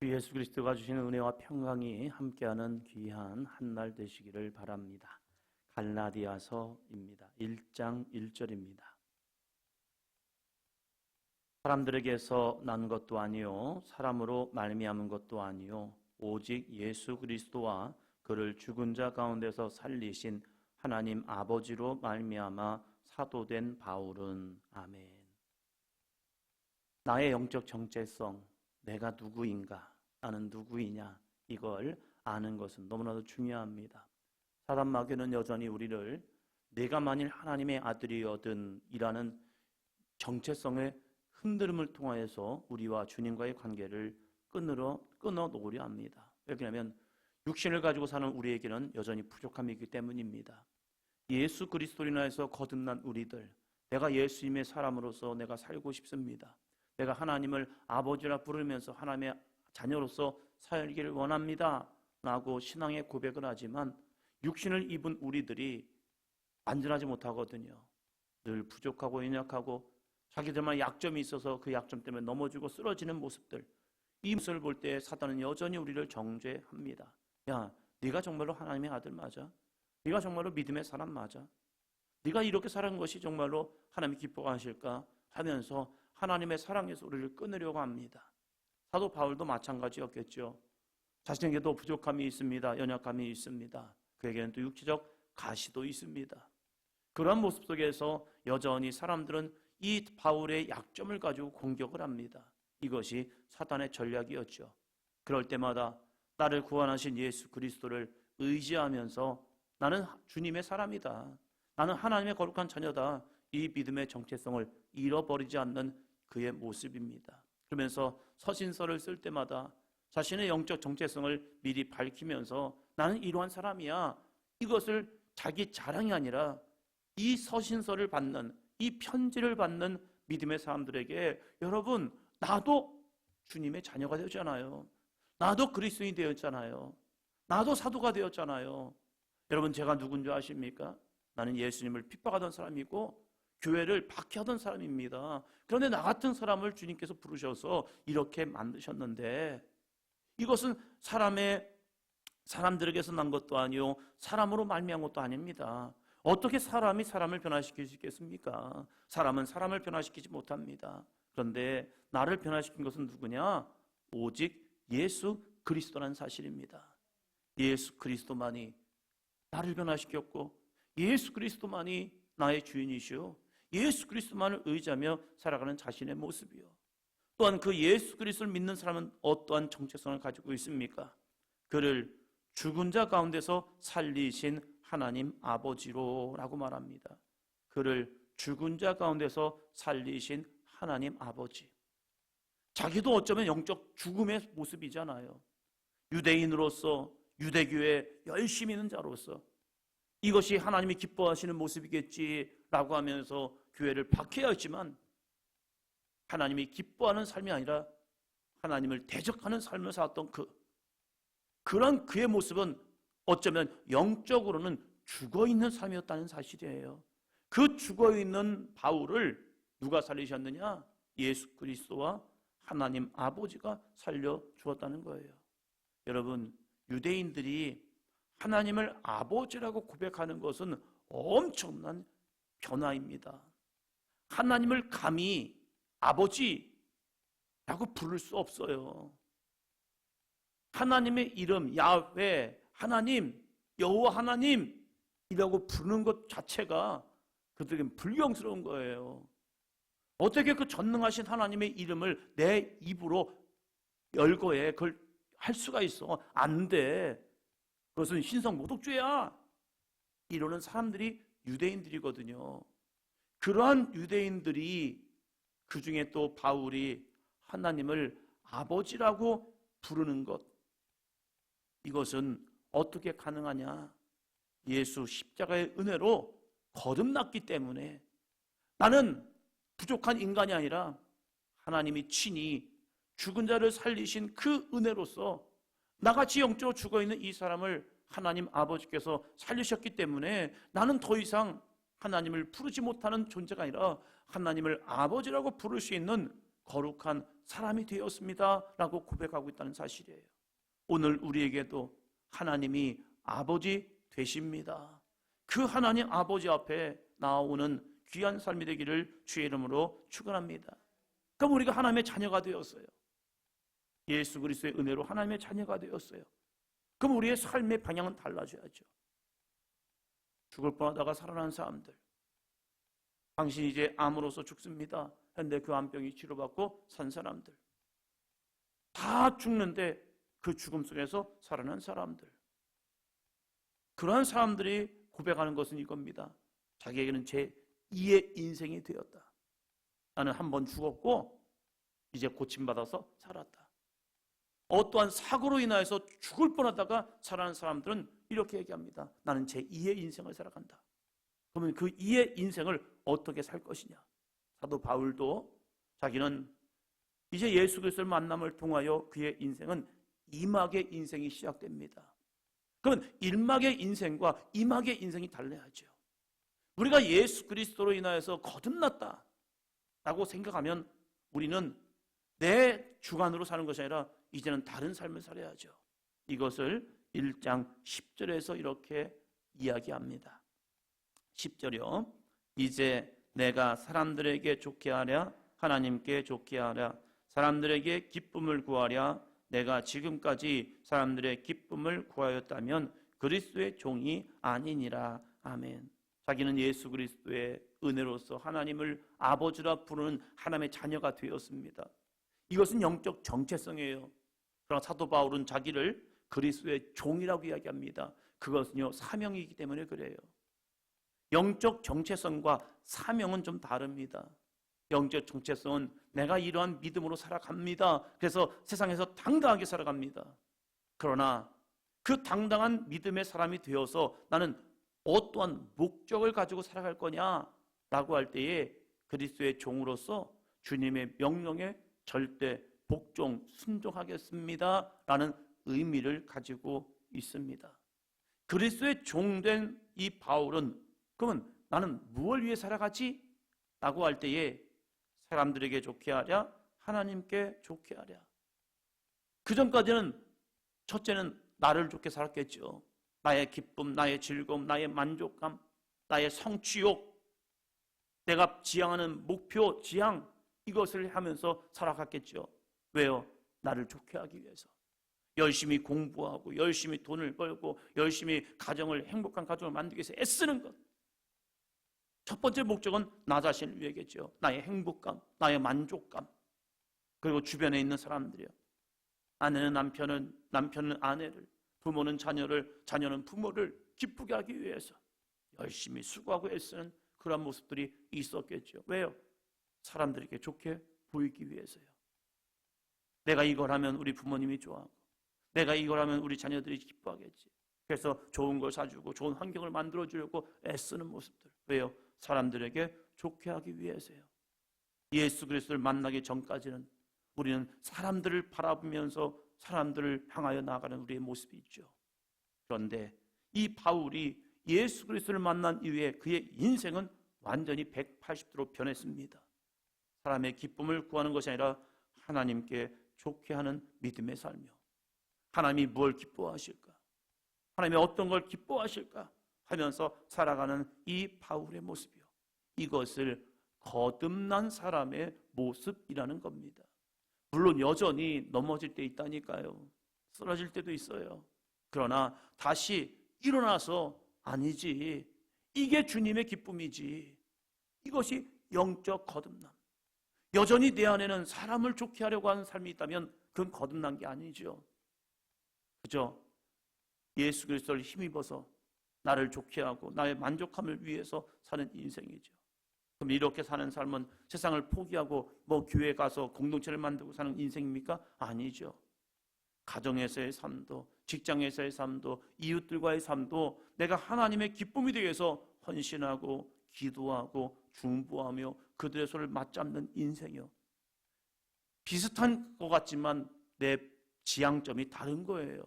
주 예수 그리스도가 주시는 은혜와 평강이 함께하는 귀한 한 날 되시기를 바랍니다. 갈라디아서입니다. 1장 1절입니다. 사람들에게서 난 것도 아니요 사람으로 말미암은 것도 아니요 오직 예수 그리스도와 그를 죽은 자 가운데서 살리신 하나님 아버지로 말미암아 사도된 바울은 아멘. 나의 영적 정체성, 내가 누구인가, 나는 누구이냐, 이걸 아는 것은 너무나도 중요합니다. 사단 마귀는 여전히 우리를 내가 만일 하나님의 아들이거든 이라는 정체성의 흔들림을 통하여서 우리와 주님과의 관계를 끊어 놓으려 합니다. 왜냐하면 육신을 가지고 사는 우리에게는 여전히 부족함이 있기 때문입니다. 예수 그리스도로 인하여서 거듭난 우리들, 내가 예수님의 사람으로서 내가 살고 싶습니다. 내가 하나님을 아버지라 부르면서 하나님의 자녀로서 살기를 원합니다 라고 신앙의 고백을 하지만 육신을 입은 우리들이 완전하지 못하거든요. 늘 부족하고 연약하고 자기들만 약점이 있어서 그 약점 때문에 넘어지고 쓰러지는 모습들, 이 모습을 볼 때 사단은 여전히 우리를 정죄합니다. 야, 네가 정말로 하나님의 아들 맞아? 네가 정말로 믿음의 사람 맞아? 네가 이렇게 살아간 것이 정말로 하나님이 기뻐하실까 하면서 하나님의 사랑에서 우리를 끊으려고 합니다. 사도 바울도 마찬가지였겠죠. 자신에게도 부족함이 있습니다. 연약함이 있습니다. 그에게는 또 육체적 가시도 있습니다. 그러한 모습 속에서 여전히 사람들은 이 바울의 약점을 가지고 공격을 합니다. 이것이 사단의 전략이었죠. 그럴 때마다 나를 구원하신 예수 그리스도를 의지하면서 나는 주님의 사람이다, 나는 하나님의 거룩한 자녀다, 이 믿음의 정체성을 잃어버리지 않는 그의 모습입니다. 그러면서 서신서를 쓸 때마다 자신의 영적 정체성을 미리 밝히면서 나는 이러한 사람이야, 이것을 자기 자랑이 아니라 이 서신서를 받는, 이 편지를 받는 믿음의 사람들에게, 여러분, 나도 주님의 자녀가 되었잖아요. 나도 그리스도인이 되었잖아요. 나도 사도가 되었잖아요. 여러분, 제가 누군지 아십니까? 나는 예수님을 핍박하던 사람이고 교회를 박해하던 사람입니다. 그런데 나 같은 사람을 주님께서 부르셔서 이렇게 만드셨는데, 이것은 사람들에게서 난 것도 아니요 사람으로 말미암은 것도 아닙니다. 어떻게 사람이 사람을 변화시킬 수 있겠습니까? 사람은 사람을 변화시키지 못합니다. 그런데 나를 변화시킨 것은 누구냐? 오직 예수 그리스도라는 사실입니다. 예수 그리스도만이 나를 변화시켰고 예수 그리스도만이 나의 주인이시오, 예수 그리스도만을 의지하며 살아가는 자신의 모습이요. 또한 그 예수 그리스도를 믿는 사람은 어떠한 정체성을 가지고 있습니까? 그를 죽은 자 가운데서 살리신 하나님 아버지로 라고 말합니다. 그를 죽은 자 가운데서 살리신 하나님 아버지. 자기도 어쩌면 영적 죽음의 모습이잖아요. 유대인으로서 유대교에 열심히 있는 자로서 이것이 하나님이 기뻐하시는 모습이겠지라고 하면서 교회를 박해했지만 하나님이 기뻐하는 삶이 아니라 하나님을 대적하는 삶을 살았던 그런 그의 모습은 어쩌면 영적으로는 죽어있는 삶이었다는 사실이에요. 그 죽어있는 바울을 누가 살리셨느냐? 예수 그리스도와 하나님 아버지가 살려주었다는 거예요. 여러분, 유대인들이 하나님을 아버지라고 고백하는 것은 엄청난 변화입니다. 하나님을 감히 아버지라고 부를 수 없어요. 하나님의 이름 야훼, 하나님, 여호와 하나님이라고 부르는 것 자체가 그들에겐 불경스러운 거예요. 어떻게 그 전능하신 하나님의 이름을 내 입으로 열거해 그걸 할 수가 있어? 안 돼. 그것은 신성 모독죄야. 이러는 사람들이 유대인들이거든요. 그러한 유대인들이, 그 중에 또 바울이 하나님을 아버지라고 부르는 것, 이것은 어떻게 가능하냐? 예수 십자가의 은혜로 거듭났기 때문에. 나는 부족한 인간이 아니라 하나님이 친히 죽은 자를 살리신 그 은혜로서 나같이 영적으로 죽어있는 이 사람을 하나님 아버지께서 살리셨기 때문에 나는 더 이상 하나님을 부르지 못하는 존재가 아니라 하나님을 아버지라고 부를 수 있는 거룩한 사람이 되었습니다 라고 고백하고 있다는 사실이에요. 오늘 우리에게도 하나님이 아버지 되십니다. 그 하나님 아버지 앞에 나오는 귀한 삶이 되기를 주의 이름으로 축원합니다. 그럼 우리가 하나님의 자녀가 되었어요. 예수 그리스도의 은혜로 하나님의 자녀가 되었어요. 그럼 우리의 삶의 방향은 달라져야죠. 죽을 뻔하다가 살아난 사람들, 당신이 이제 암으로서 죽습니다 했는데 그 암병이 치료받고 산 사람들, 다 죽는데 그 죽음 속에서 살아난 사람들, 그러한 사람들이 고백하는 것은 이겁니다. 자기에게는 제2의 인생이 되었다. 나는 한 번 죽었고 이제 고침받아서 살았다. 어떠한 사고로 인하여서 죽을 뻔하다가 살아난 사람들은 이렇게 얘기합니다. 나는 제2의 인생을 살아간다. 그러면 그 2의 인생을 어떻게 살 것이냐. 사도 바울도 자기는 이제 예수 그리스도를 만남을 통하여 그의 인생은 이막의 인생이 시작됩니다. 그러면 1막의 인생과 2막의 인생이 달라야죠. 우리가 예수 그리스도로 인하여서 거듭났다 라고 생각하면 우리는 내 주관으로 사는 것이 아니라 이제는 다른 삶을 살아야죠. 이것을 1장 10절에서 이렇게 이야기합니다. 10절이요. 이제 내가 사람들에게 좋게 하랴 하나님께 좋게 하랴 사람들에게 기쁨을 구하랴 내가 지금까지 사람들의 기쁨을 구하였다면 그리스도의 종이 아니니라. 아멘. 자기는 예수 그리스도의 은혜로서 하나님을 아버지라 부르는 하나님의 자녀가 되었습니다. 이것은 영적 정체성이에요. 그러나 사도 바울은 자기를 그리스도의 종이라고 이야기합니다. 그것은요 사명이기 때문에 그래요. 영적 정체성과 사명은 좀 다릅니다. 영적 정체성은 내가 이러한 믿음으로 살아갑니다. 그래서 세상에서 당당하게 살아갑니다. 그러나 그 당당한 믿음의 사람이 되어서 나는 어떠한 목적을 가지고 살아갈 거냐라고 할 때에 그리스도의 종으로서 주님의 명령에 절대 복종 순종하겠습니다 라는 의미를 가지고 있습니다. 그리스도의 종된 이 바울은 그러면 나는 무엇을 위해 살아가지? 라고 할 때에 사람들에게 좋게 하랴 하나님께 좋게 하랴. 그 전까지는 첫째는 나를 좋게 살았겠죠. 나의 기쁨, 나의 즐거움, 나의 만족감, 나의 성취욕, 내가 지향하는 목표, 지향 이것을 하면서 살아갔겠죠. 왜요? 나를 좋게 하기 위해서. 열심히 공부하고 열심히 돈을 벌고 열심히 가정을 행복한 가정을 만들기 위해서 애쓰는 것. 첫 번째 목적은 나 자신을 위해겠죠. 나의 행복감, 나의 만족감, 그리고 주변에 있는 사람들이요. 아내는 남편은 아내를, 부모는 자녀를, 자녀는 부모를 기쁘게 하기 위해서 열심히 수고하고 애쓰는 그런 모습들이 있었겠죠. 왜요? 사람들에게 좋게 보이기 위해서요. 내가 이걸 하면 우리 부모님이 좋아하고 내가 이걸 하면 우리 자녀들이 기뻐하겠지. 그래서 좋은 걸 사주고 좋은 환경을 만들어주려고 애쓰는 모습들. 왜요? 사람들에게 좋게 하기 위해서요. 예수 그리스도를 만나기 전까지는 우리는 사람들을 바라보면서 사람들을 향하여 나아가는 우리의 모습이 있죠. 그런데 이 바울이 예수 그리스도를 만난 이후에 그의 인생은 완전히 180도로 변했습니다. 사람의 기쁨을 구하는 것이 아니라 하나님께 좋게 하는 믿음의 삶이요. 하나님이 뭘 기뻐하실까? 하나님이 어떤 걸 기뻐하실까? 하면서 살아가는 이 바울의 모습이요. 이것을 거듭난 사람의 모습이라는 겁니다. 물론 여전히 넘어질 때 있다니까요. 쓰러질 때도 있어요. 그러나 다시 일어나서 아니지. 이게 주님의 기쁨이지. 이것이 영적 거듭남. 여전히 내 안에는 사람을 좋게 하려고 하는 삶이 있다면 그건 거듭난 게 아니죠. 그죠? 예수 그리스도를 힘입어서 나를 좋게 하고 나의 만족함을 위해서 사는 인생이죠. 그럼 이렇게 사는 삶은 세상을 포기하고 교회 가서 공동체를 만들고 사는 인생입니까? 아니죠. 가정에서의 삶도 직장에서의 삶도 이웃들과의 삶도 내가 하나님의 기쁨이 되기 위해서 헌신하고 기도하고 중보하며 그들의 손을 맞잡는 인생이요. 비슷한 것 같지만 내 지향점이 다른 거예요.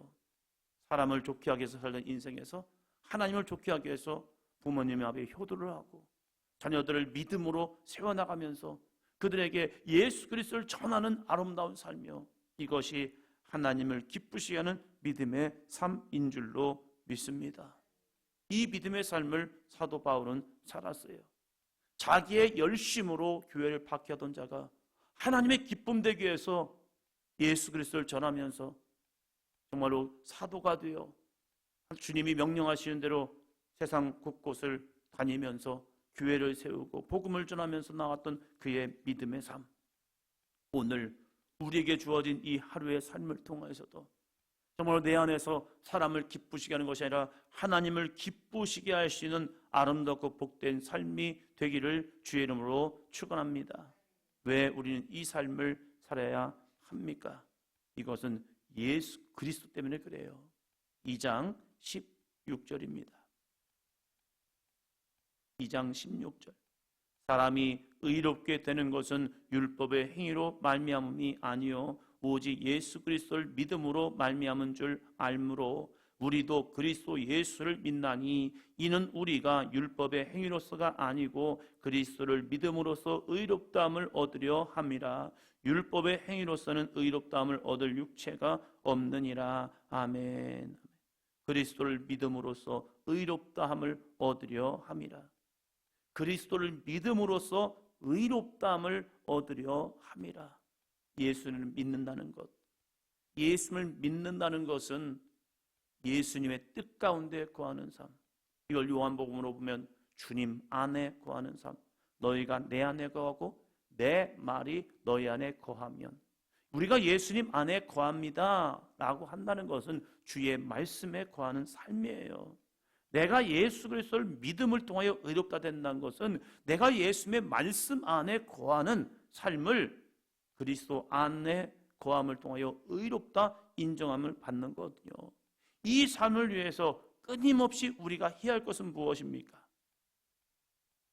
사람을 좋게 하기 위해서 살던 인생에서 하나님을 좋게 하기 위해서 부모님 앞에 효도를 하고 자녀들을 믿음으로 세워나가면서 그들에게 예수 그리스도를 전하는 아름다운 삶이요, 이것이 하나님을 기쁘시게 하는 믿음의 삶인 줄로 믿습니다. 이 믿음의 삶을 사도 바울은 살았어요. 자기의 열심으로 교회를 박해하던 자가 하나님의 기쁨 되기 위해서 예수 그리스도를 전하면서 정말로 사도가 되어 주님이 명령하시는 대로 세상 곳곳을 다니면서 교회를 세우고 복음을 전하면서 나왔던 그의 믿음의 삶, 오늘 우리에게 주어진 이 하루의 삶을 통해서도 정말 내 안에서 사람을 기쁘시게 하는 것이 아니라 하나님을 기쁘시게 할 수 있는 아름답고 복된 삶이 되기를 주의 이름으로 축원합니다. 왜 우리는 이 삶을 살아야 합니까? 이것은 예수 그리스도 때문에 그래요. 2장 16절입니다. 2장 16절. 사람이 의롭게 되는 것은 율법의 행위로 말미암음이 아니요 오직 예수 그리스도를 믿음으로 말미암은 줄 알므로 우리도 그리스도 예수를 믿나니 이는 우리가 율법의 행위로서가 아니고 그리스도를 믿음으로써 의롭다함을 얻으려 함이라. 율법의 행위로서는 의롭다함을 얻을 육체가 없느니라. 아멘. 그리스도를 믿음으로써 의롭다함을 얻으려 함이라. 그리스도를 믿음으로써 의롭다함을 얻으려 함이라. 예수를 믿는다는 것, 예수를 믿는다는 것은 예수님의 뜻 가운데 거하는 삶. 이걸 요한복음으로 보면 주님 안에 거하는 삶. 너희가 내 안에 거하고 내 말이 너희 안에 거하면, 우리가 예수님 안에 거합니다 라고 한다는 것은 주의 말씀에 거하는 삶이에요. 내가 예수 그리스도를 믿음을 통하여 의롭다 된다는 것은 내가 예수님의 말씀 안에 거하는 삶을, 그리스도 안에 거함을 통하여 의롭다 인정함을 받는 거거든요. 이 삶을 위해서 끊임없이 우리가 해야 할 것은 무엇입니까?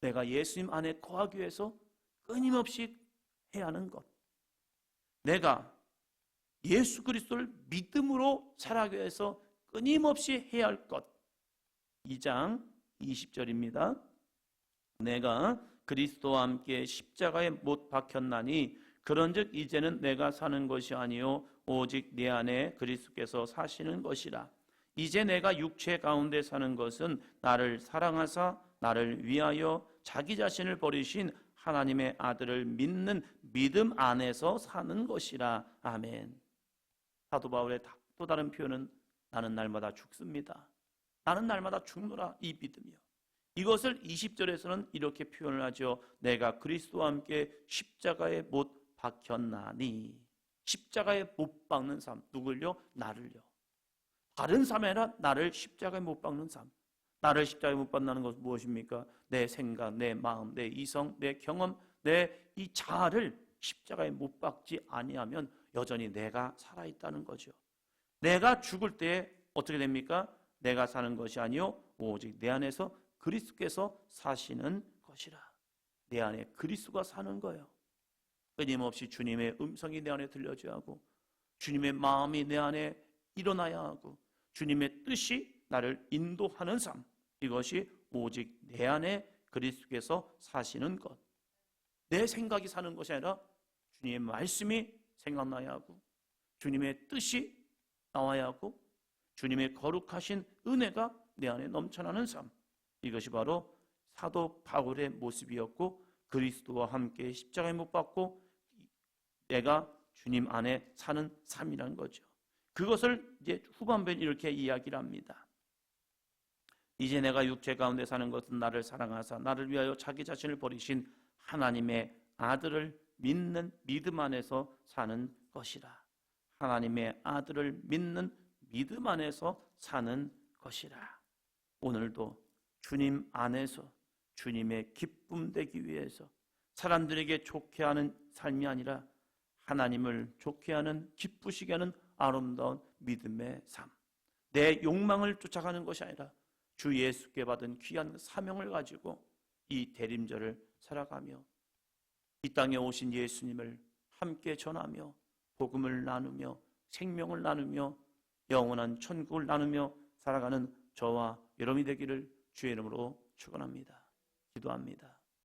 내가 예수님 안에 거하기 위해서 끊임없이 해야 하는 것, 내가 예수 그리스도를 믿음으로 살아가기 위해서 끊임없이 해야 할 것. 2장 20절입니다. 내가 그리스도와 함께 십자가에 못 박혔나니 그런즉 이제는 내가 사는 것이 아니요 오직 내 안에 그리스도께서 사시는 것이라. 이제 내가 육체 가운데 사는 것은 나를 사랑하사 나를 위하여 자기 자신을 버리신 하나님의 아들을 믿는 믿음 안에서 사는 것이라. 아멘. 사도 바울의 또 다른 표현은 나는 날마다 죽습니다. 나는 날마다 죽노라, 이 믿음이요. 이것을 20절에서는 이렇게 표현을 하죠. 내가 그리스도와 함께 십자가에 못 박혔나니. 십자가에 못 박는 삶. 누굴요? 나를요. 다른 삶이 아니라 나를 십자가에 못 박는 삶. 나를 십자가에 못 박는 것은 무엇입니까? 내 생각, 내 마음, 내 이성, 내 경험, 내 이 자아를 십자가에 못 박지 아니하면 여전히 내가 살아있다는 거죠. 내가 죽을 때 어떻게 됩니까? 내가 사는 것이 아니요 오직 내 안에서 그리스도께서 사시는 것이라. 내 안에 그리스도가 사는 거예요. 끊임없이 주님의 음성이 내 안에 들려줘야 하고, 주님의 마음이 내 안에 일어나야 하고, 주님의 뜻이 나를 인도하는 삶, 이것이 오직 내 안에 그리스도께서 사시는 것. 내 생각이 사는 것이 아니라 주님의 말씀이 생각나야 하고, 주님의 뜻이 나와야 하고, 주님의 거룩하신 은혜가 내 안에 넘쳐나는 삶, 이것이 바로 사도 바울의 모습이었고, 그리스도와 함께 십자가에 못 박고 내가 주님 안에 사는 삶이라는 거죠. 그것을 이제 후반부에 이렇게 이야기를 합니다. 이제 내가 육체 가운데 사는 것은 나를 사랑하사 나를 위하여 자기 자신을 버리신 하나님의 아들을 믿는 믿음 안에서 사는 것이라. 하나님의 아들을 믿는 믿음 안에서 사는 것이라. 오늘도 주님 안에서 주님의 기쁨 되기 위해서 사람들에게 좋게 하는 삶이 아니라 하나님을 좋게 하는, 기쁘시게 하는 아름다운 믿음의 삶. 내 욕망을 쫓아가는 것이 아니라 주 예수께 받은 귀한 사명을 가지고 이 대림절을 살아가며 이 땅에 오신 예수님을 함께 전하며 복음을 나누며 생명을 나누며 영원한 천국을 나누며 살아가는 저와 여러분이 되기를 주의 이름으로 축원합니다. 기도합니다.